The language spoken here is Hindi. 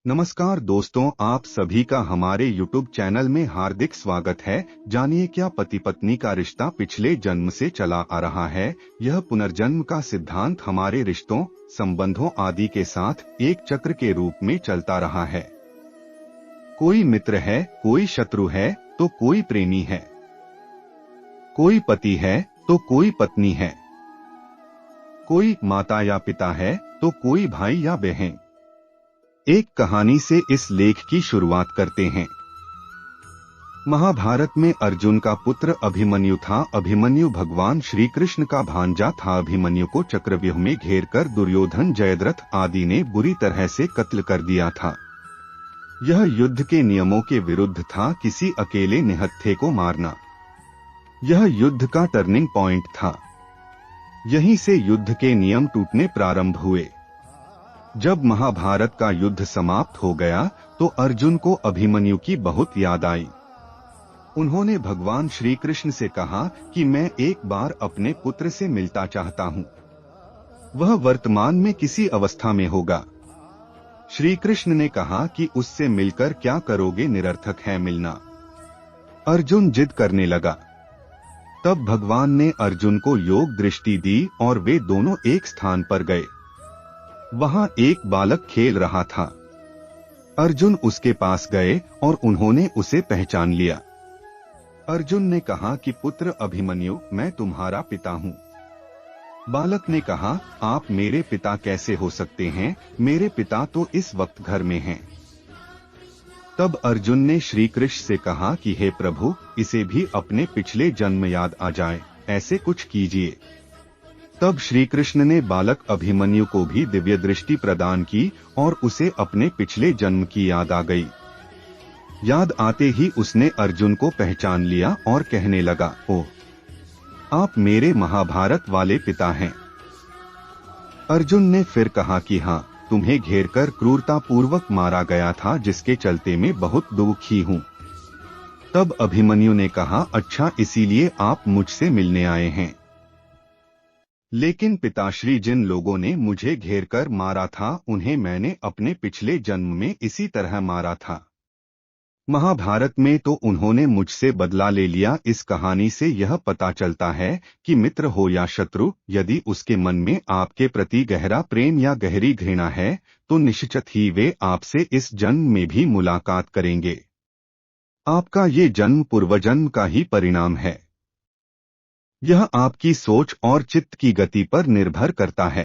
नमस्कार दोस्तों, आप सभी का हमारे YouTube चैनल में हार्दिक स्वागत है। जानिए क्या पति पत्नी का रिश्ता पिछले जन्म से चला आ रहा है। यह पुनर्जन्म का सिद्धांत हमारे रिश्तों, संबंधों आदि के साथ एक चक्र के रूप में चलता रहा है। कोई मित्र है, कोई शत्रु है, तो कोई प्रेमी है। कोई पति है, तो कोई पत्नी है। कोई माता या पिता है, तो कोई भाई या बहन। एक कहानी से इस लेख की शुरुआत करते हैं। महाभारत में अर्जुन का पुत्र अभिमन्यु था। अभिमन्यु भगवान श्री कृष्ण का भांजा था। अभिमन्यु को चक्रव्यूह में घेरकर दुर्योधन, जयद्रथ आदि ने बुरी तरह से कत्ल कर दिया था। यह युद्ध के नियमों के विरुद्ध था, किसी अकेले निहत्थे को मारना। यह युद्ध का टर्निंग पॉइंट था। यहीं से युद्ध के नियम टूटने प्रारंभ हुए। जब महाभारत का युद्ध समाप्त हो गया तो अर्जुन को अभिमन्यु की बहुत याद आई। उन्होंने भगवान श्री कृष्ण से कहा कि मैं एक बार अपने पुत्र से मिलना चाहता हूँ। वह वर्तमान में किसी अवस्था में होगा। श्री कृष्ण ने कहा कि उससे मिलकर क्या करोगे, निरर्थक है मिलना। अर्जुन जिद करने लगा। तब भगवान ने अर्जुन को योग दृष्टि दी और वे दोनों एक स्थान पर गए। वहां एक बालक खेल रहा था। अर्जुन उसके पास गए और उन्होंने उसे पहचान लिया। अर्जुन ने कहा कि पुत्र अभिमन्यु, मैं तुम्हारा पिता हूँ। बालक ने कहा, आप मेरे पिता कैसे हो सकते हैं? मेरे पिता तो इस वक्त घर में हैं। तब अर्जुन ने श्री कृष्ण से कहा कि हे प्रभु, इसे भी अपने पिछले जन्म याद आ जाए, ऐसे कुछ कीजिए। तब श्री कृष्ण ने बालक अभिमन्यु को भी दिव्य दृष्टि प्रदान की और उसे अपने पिछले जन्म की याद आ गई। याद आते ही उसने अर्जुन को पहचान लिया और कहने लगा, ओह, आप मेरे महाभारत वाले पिता हैं। अर्जुन ने फिर कहा कि हाँ, तुम्हें घेरकर क्रूरतापूर्वक मारा गया था, जिसके चलते मैं बहुत दुखी हूँ। तब अभिमन्यु ने कहा, अच्छा, इसीलिए आप मुझसे मिलने आए हैं। लेकिन पिताश्री, जिन लोगों ने मुझे घेरकर मारा था उन्हें मैंने अपने पिछले जन्म में इसी तरह मारा था। महाभारत में तो उन्होंने मुझसे बदला ले लिया। इस कहानी से यह पता चलता है कि मित्र हो या शत्रु, यदि उसके मन में आपके प्रति गहरा प्रेम या गहरी घृणा है तो निश्चित ही वे आपसे इस जन्म में भी मुलाकात करेंगे। आपका ये जन्म पूर्वजन्म का ही परिणाम है। यह आपकी सोच और चित्त की गति पर निर्भर करता है।